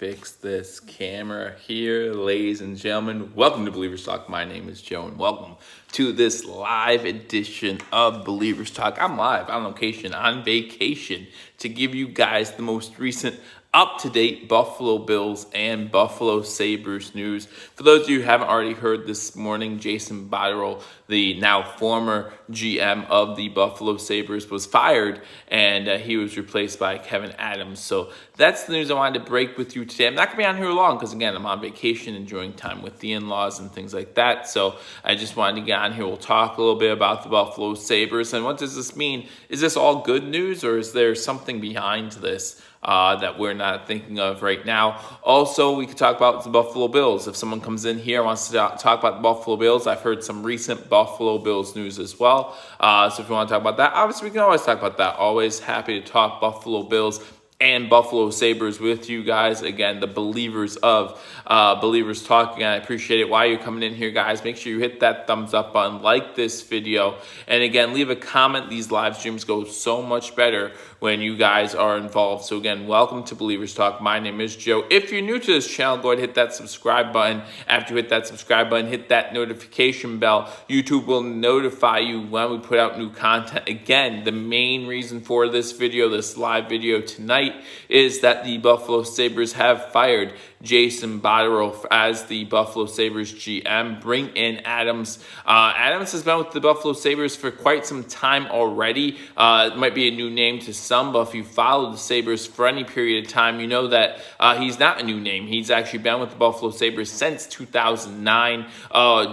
fix this camera here, ladies and gentlemen. Welcome to Believers Talk. My name is Joe, and welcome to this live edition of Believers Talk. I'm live on location, on vacation, to give you guys the most recent up-to-date Buffalo Bills and Buffalo Sabres news. For those of you who haven't already heard this morning, Jason Botterill, the now former GM of the Buffalo Sabres, was fired, and he was replaced by Kevin Adams. So that's the news I wanted to break with you today. I'm not going to be on here long because, again, I'm on vacation, enjoying time with the in-laws and things like that. So I just wanted to get on here. We'll talk a little bit about the Buffalo Sabres. And what does this mean? Is this all good news, or is there something behind this that we're not thinking of right now? Also, we could talk about the Buffalo Bills. If someone comes in here and wants to talk about the Buffalo Bills, I've heard some recent Buffalo Bills news as well. So if you want to talk about that, obviously we can always talk about that. Always happy to talk Buffalo Bills and Buffalo Sabres with you guys. Again, the believers of Believers Talking. I appreciate it. While you're coming in here, guys, make sure you hit that thumbs up button, like this video, and again, leave a comment. These live streams go so much better when you guys are involved. So again, welcome to Believers Talk. My name is Joe. If you're new to this channel, go ahead and hit that subscribe button. After you hit that subscribe button, hit that notification bell. YouTube will notify you when we put out new content. Again, the main reason for this video, this live video tonight, is that the Buffalo Sabres have fired Jason Botterill as the Buffalo Sabres GM. Bring in Adams. Adams has been with the Buffalo Sabres for quite some time already. It might be a new name to some, but if you follow the Sabres for any period of time, you know that he's not a new name. He's actually been with the Buffalo Sabres since 2009.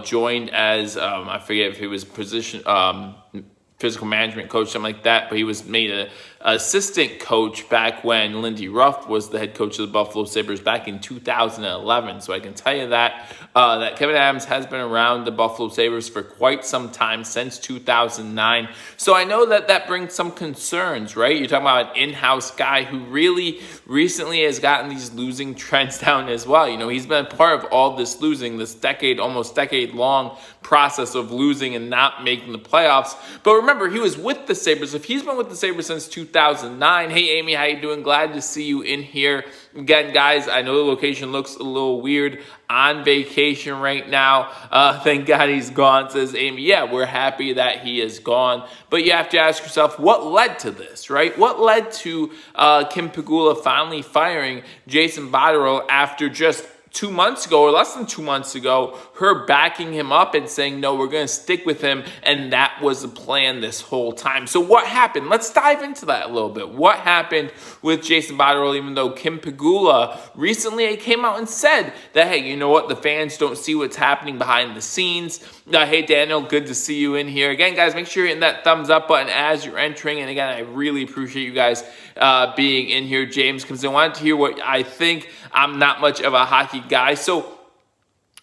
Joined as, I forget if he was physical management coach, something like that, but he was made an assistant coach back when Lindy Ruff was the head coach of the Buffalo Sabres back in 2011. So I can tell you that that Kevin Adams has been around the Buffalo Sabres for quite some time, since 2009. So I know that that brings some concerns, right? You're talking about an in-house guy who really recently has gotten these losing trends down as well. You know, he's been part of all this losing, this almost decade-long process of losing and not making the playoffs. But remember, he was with the Sabres. If he's been with the Sabres since 2009, hey, Amy, how you doing? Glad to see you in here. Again, guys, I know the location looks a little weird. On vacation right now. Thank God he's gone, says Amy. Yeah, we're happy that he is gone. But you have to ask yourself, what led to this, right? What led to Kim Pegula finally firing Jason Botterill after just 2 months ago, or less than 2 months ago, her backing him up and saying, no, we're going to stick with him, and that was the plan this whole time. So what happened? Let's dive into that a little bit. What happened with Jason Botterill, even though Kim Pegula recently came out and said that, hey, you know what, the fans don't see what's happening behind the scenes. Hey, Daniel, good to see you in here. Again, guys, make sure you're hitting that thumbs up button as you're entering, and again, I really appreciate you guys being in here. James comes in, wanted to hear what I think. I'm not much of a hockey guy, so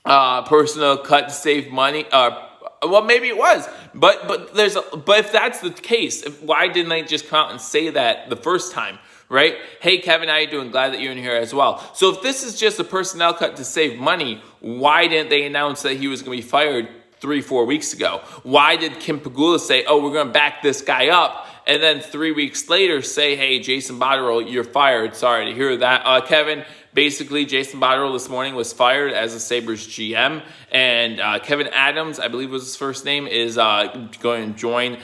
personal cut to save money. Well, maybe it was, but if that's the case, why didn't they just come out and say that the first time? Right? Hey, Kevin, how you doing? Glad that you're in here as well. So if this is just a personnel cut to save money, why didn't they announce that he was going to be fired 3-4 weeks ago? Why did Kim Pegula say, oh, we're going to back this guy up, and then 3 weeks later say, hey, Jason Botterill, you're fired? Sorry to hear that. Kevin, basically, Jason Botterill this morning was fired as a Sabres GM, and Kevin Adams, I believe was his first name, is going to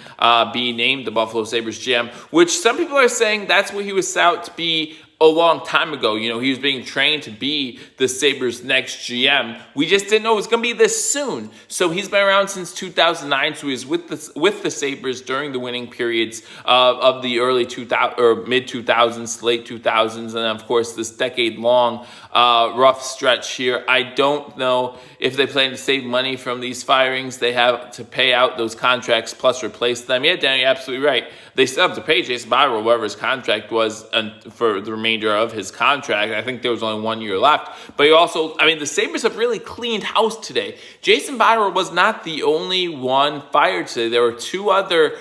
be named the Buffalo Sabres GM, which some people are saying that's what he was set out to be a long time ago. You know, he was being trained to be the Sabres' next GM. We just didn't know it was going to be this soon. So he's been around since 2009. So he was with the Sabres during the winning periods of the early 2000 or mid 2000s, late 2000s, and then of course this decade-long rough stretch here. I don't know if they plan to save money from these firings. They have to pay out those contracts plus replace them. Yeah, Danny, absolutely right. They still have to pay Jason Botterill whatever his contract was for the remainder of his contract. I think there was only 1 year left. But he also, I mean, the Sabres have really cleaned house today. Jason Botterill was not the only one fired today. There were 2 other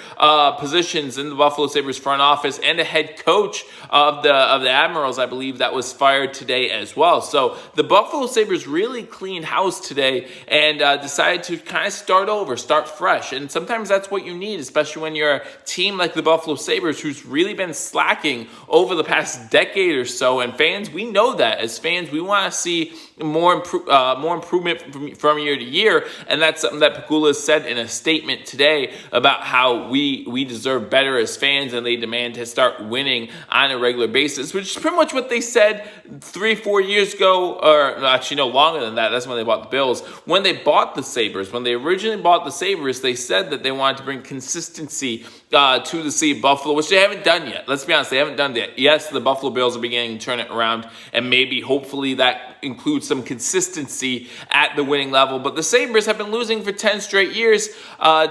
positions in the Buffalo Sabres front office and a head coach of the Admirals, I believe, that was fired today as well. So the Buffalo Sabres really cleaned house today and decided to kind of start over, start fresh. And sometimes that's what you need, especially when you're a team like the Buffalo Sabres, who's really been slacking over the past decade. decade or so. And fans, we know that. As fans, we want to see more improvement from year to year. And that's something that Pegula said in a statement today about how we deserve better as fans, and they demand to start winning on a regular basis, which is pretty much what they said 3-4 years ago, or actually no, longer than that. That's when they bought the Bills. When they bought the Sabres, when they originally bought the Sabres, they said that they wanted to bring consistency to the city of Buffalo, which they haven't done yet. Let's be honest, they haven't done that. Yes, the Buffalo Bills are beginning to turn it around, and maybe, hopefully, that includes some consistency at the winning level. But the Sabres have been losing for 10 straight years.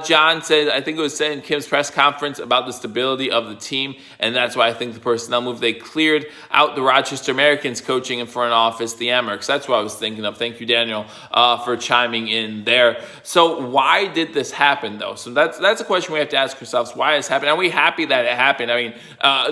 John said, I think it was said in Kim's press conference, about the stability of the team, and that's why I think the personnel move. They cleared out the Rochester Americans coaching in front office, the Amerks. That's what I was thinking of. Thank you, Daniel, for chiming in there. So why did this happen, though? So that's a question we have to ask ourselves. Why has happened? Are we happy that it happened? I mean,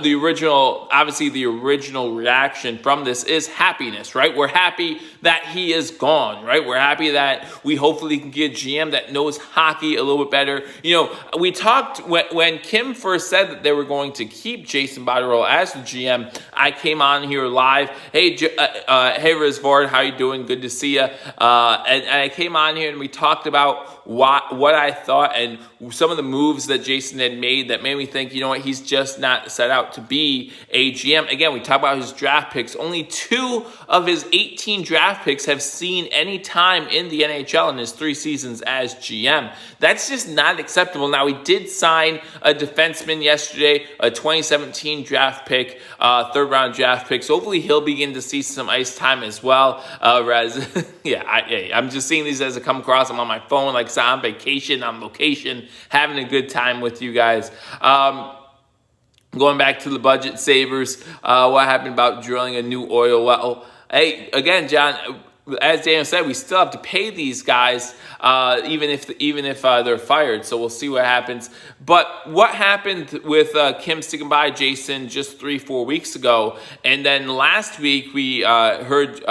the original reaction from this is happiness, right? We're happy that he is gone, right? We're happy that we hopefully can get a GM that knows hockey a little bit better. You know, we talked when Kim first said that they were going to keep Jason Botterill as the GM. I came on here live. Hey, Rizvard, how you doing? Good to see you. And I came on here and we talked about what I thought and some of the moves that Jason had made that made me think, you know what, he's just not set out to be a GM. Again, we talk about his draft picks. Only 2 of his 18 draft picks have seen any time in the NHL in his 3 seasons as GM. That's just not acceptable. Now, he did sign a defenseman yesterday, a 2017 draft pick, 3rd-round draft pick. So hopefully he'll begin to see some ice time as well. I'm just seeing these as I come across. I'm on my phone, like so on vacation, on location, having a good time with you guys. Going back to the budget savers, what happened about drilling a new oil well? Hey, again, John, as Daniel said, we still have to pay these guys, even if they're fired. So we'll see what happens. But what happened with Kim sticking by Jason just 3-4 weeks ago, and then last week we heard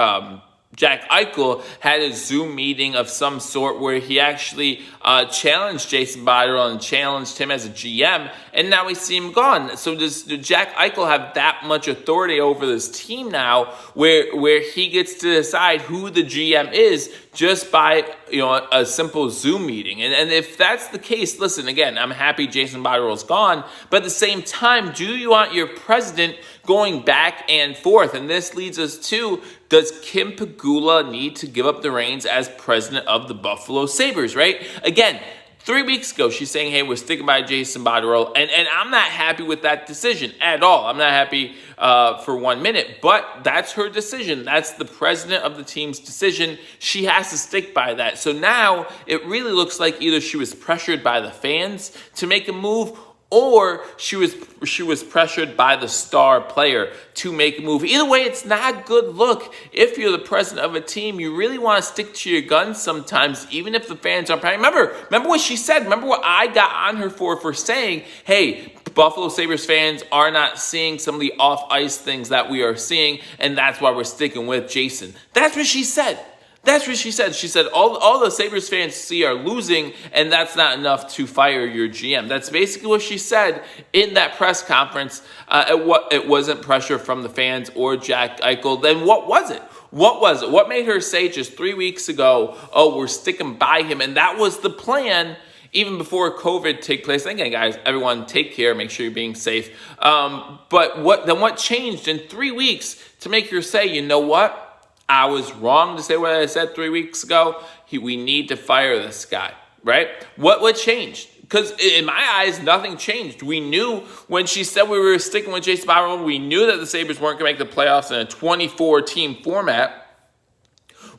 Jack Eichel had a Zoom meeting of some sort where he actually challenged Jason Botterill and challenged him as a GM, and now we see him gone. So does Jack Eichel have that much authority over this team now where he gets to decide who the GM is just by a simple Zoom meeting? And if that's the case, listen, again, I'm happy Jason Botterill's gone, but at the same time, do you want your president going back and forth? And this leads us to, does Kim Pegula need to give up the reins as president of the Buffalo Sabres, right? Again, 3 weeks ago, she's saying, hey, we're sticking by Jason Botterill, and I'm not happy with that decision at all. I'm not happy for 1 minute, but that's her decision. That's the president of the team's decision. She has to stick by that. So now it really looks like either she was pressured by the fans to make a move, or she was pressured by the star player to make a move. Either way, it's not a good look. If you're the president of a team, you really want to stick to your guns sometimes, even if the fans aren't playing. Remember what she said. Remember what I got on her for saying, hey, Buffalo Sabres fans are not seeing some of the off-ice things that we are seeing, and that's why we're sticking with Jason. That's what she said. That's what she said. She said all the Sabres fans see are losing, and that's not enough to fire your GM. That's basically what she said in that press conference. It wasn't pressure from the fans or Jack Eichel. Then what was it? What was it? What made her say just 3 weeks ago, oh, we're sticking by him? And that was the plan even before COVID took place. Again, guys, everyone take care. Make sure you're being safe. But what changed in 3 weeks to make her say, you know what? I was wrong to say what I said 3 weeks ago. We need to fire this guy, right? What changed? Because in my eyes, nothing changed. We knew when she said we were sticking with Jason Botterill, we knew that the Sabres weren't going to make the playoffs in a 24-team format.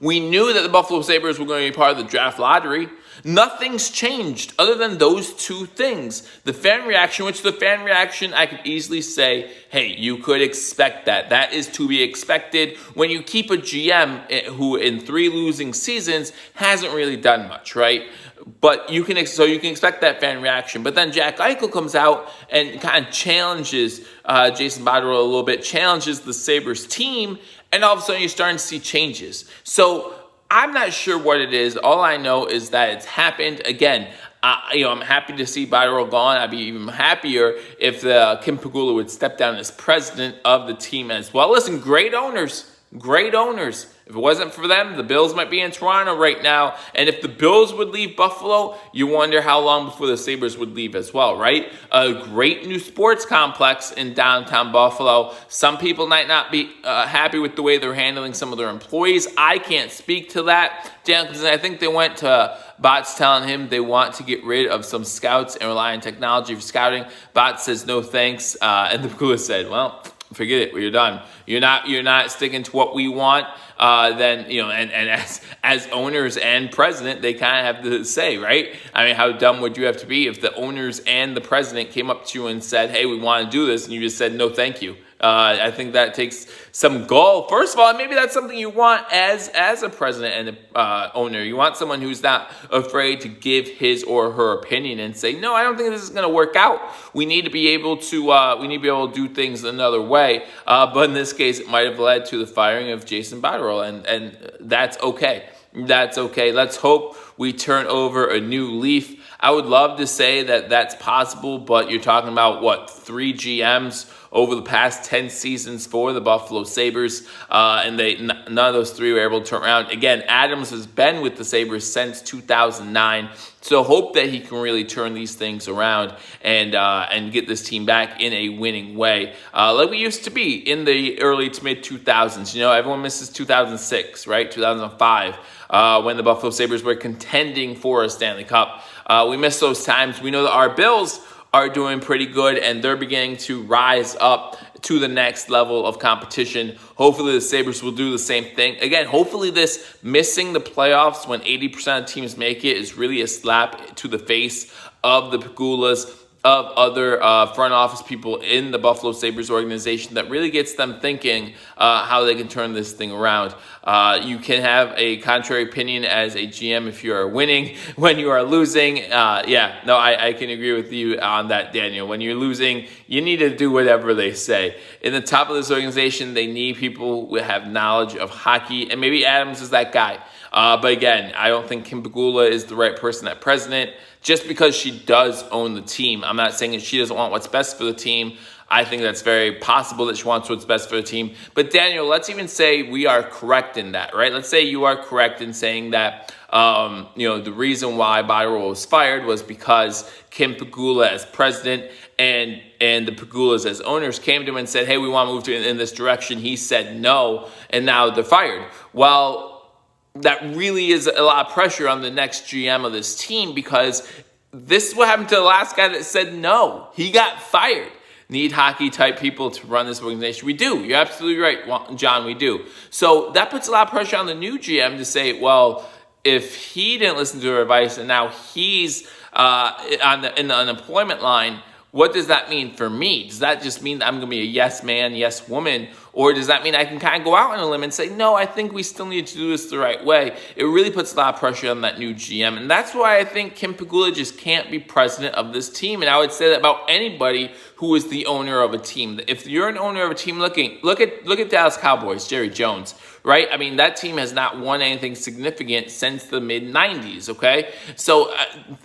We knew that the Buffalo Sabres were going to be part of the draft lottery. Nothing's changed other than those 2 things. The fan reaction, I could easily say, hey, you could expect that. That is to be expected when you keep a GM who in 3 losing seasons hasn't really done much, right? But you can expect that fan reaction. But then Jack Eichel comes out and kind of challenges Jason Botterill a little bit, challenges the Sabres team, and all of a sudden you're starting to see changes. So I'm not sure what it is. All I know is that it's happened. Again, I'm happy to see Botterill gone. I'd be even happier if Kim Pegula would step down as president of the team as well. Listen, great owners. Great owners. If it wasn't for them, the Bills might be in Toronto right now. And if the Bills would leave Buffalo, you wonder how long before the Sabres would leave as well, right? A great new sports complex in downtown Buffalo. Some people might not be happy with the way they're handling some of their employees. I can't speak to that. Because I think they went to Bots telling him they want to get rid of some scouts and rely on technology for scouting. Bots says no thanks. And the Pegula said, well, forget it. We're done. You're not sticking to what we want. Then and as owners and president, they kind of have to say, right? I mean, how dumb would you have to be if the owners and the president came up to you and said, "Hey, we want to do this," and you just said, "No, thank you." I think that takes some gall. First of all, maybe that's something you want as a president and a owner. You want someone who's not afraid to give his or her opinion and say, "No, I don't think this is going to work out. We need to be able to do things another way." But in this case, it might have led to the firing of Jason Botterill, and that's okay. That's okay. Let's hope we turn over a new leaf. I would love to say that that's possible, but you're talking about, 3 GMs over the past 10 seasons for the Buffalo Sabres, and none of those 3 were able to turn around. Again, Adams has been with the Sabres since 2009, so hope that he can really turn these things around and get this team back in a winning way, like we used to be in the early to mid 2000s. Everyone misses 2006, right? 2005, when the Buffalo Sabres were contending for a Stanley Cup. We miss those times. We know that our Bills are doing pretty good, and they're beginning to rise up to the next level of competition. Hopefully the Sabres will do the same thing. Again, hopefully this missing the playoffs when 80% of teams make it is really a slap to the face of the Pegulas, of other front office people in the Buffalo Sabres organization, that really gets them thinking how they can turn this thing around. You can have a contrary opinion as a GM if you are winning. When you are losing, I can agree with you on that, Daniel. When you're losing, you need to do whatever they say. In the top of this organization, they need people who have knowledge of hockey, and maybe Adams is that guy. But again, I don't think Kim Pegula is the right person at president, just because she does own the team. I'm not saying that she doesn't want what's best for the team. I think that's very possible that she wants what's best for the team. But Daniel, let's even say we are correct in that, right? Let's say you are correct in saying that the reason why Botterill was fired was because Kim Pegula as president and the Pegulas as owners came to him and said, "Hey, we want to move in this direction." He said no, and now they're fired. Well, that really is a lot of pressure on the next GM of this team, because this is what happened to the last guy that said no. He got fired. Need hockey type people to run this organization. We do. You're absolutely right, John. We do. So that puts a lot of pressure on the new GM to say, well, if he didn't listen to her advice and now he's in the unemployment line, what does that mean for me? Does that just mean that I'm going to be a yes man, yes woman? Or does that mean I can kind of go out on a limb and say, no, I think we still need to do this the right way? It really puts a lot of pressure on that new GM. And that's why I think Kim Pegula just can't be president of this team. And I would say that about anybody who is the owner of a team. If you're an owner of a team, look at Dallas Cowboys, Jerry Jones, right? I mean, that team has not won anything significant since the mid-90s, okay? So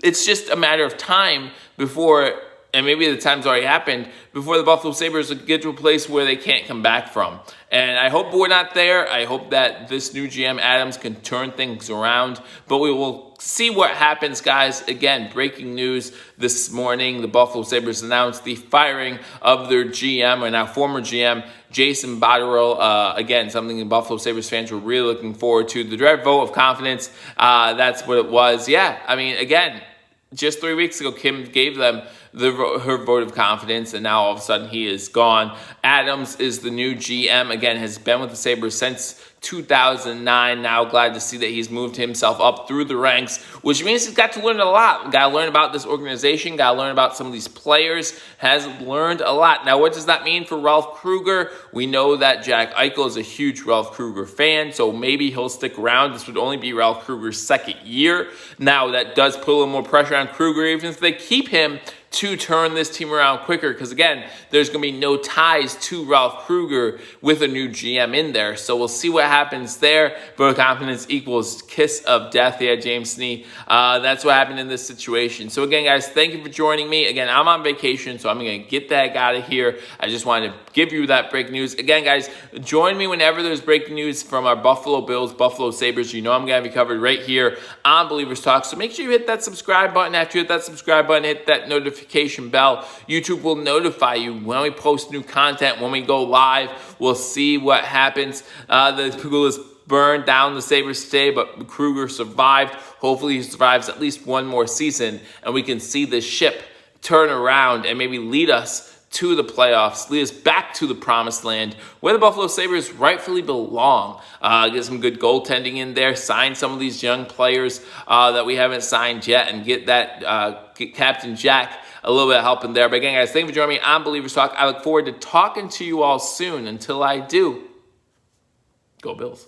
it's just a matter of time before, and maybe the time's already happened, before the Buffalo Sabres get to a place where they can't come back from. And I hope we're not there. I hope that this new GM, Adams, can turn things around. But we will see what happens, guys. Again, breaking news this morning. The Buffalo Sabres announced the firing of their GM, or now former GM, Jason Botterill. Again, something the Buffalo Sabres fans were really looking forward to. The dread vote of confidence, that's what it was. Yeah, I mean, again, just 3 weeks ago, Kim gave them her vote of confidence, and now all of a sudden he is gone. Adams is the new GM. Again, has been with the Sabres since 2009. Now glad to see that he's moved himself up through the ranks, which means he's got to learn a lot. Got to learn about this organization. Got to learn about some of these players. Has learned a lot. Now, what does that mean for Ralph Krueger? We know that Jack Eichel is a huge Ralph Krueger fan, so maybe he'll stick around. This would only be Ralph Krueger's second year. Now, that does put a little more pressure on Krueger, even if they keep him to turn this team around quicker, because again, there's going to be no ties to Ralph Krueger with a new GM in there. So we'll see what happens there. Vote of confidence equals kiss of death. Yeah, James Snee. That's what happened in this situation. So again, guys, thank you for joining me. Again, I'm on vacation, so I'm going to get the heck out of here. I just wanted to give you that breaking news. Again, guys, join me whenever there's breaking news from our Buffalo Bills, Buffalo Sabres. You know I'm going to be covered right here on Believers Talk. So make sure you hit that subscribe button. After you hit that subscribe button, hit that notification bell. YouTube will notify you when we post new content, when we go live. We'll see what happens. The Pujols burned down the Sabres today, but Krueger survived. Hopefully he survives at least one more season, and we can see the ship turn around and maybe lead us to the playoffs, lead us back to the promised land where the Buffalo Sabres rightfully belong. Get some good goaltending in there, sign some of these young players that we haven't signed yet, and get that get Captain Jack a little bit of help in there. But again, guys, thank you for joining me on Believers Talk. I look forward to talking to you all soon. Until I do, go Bills.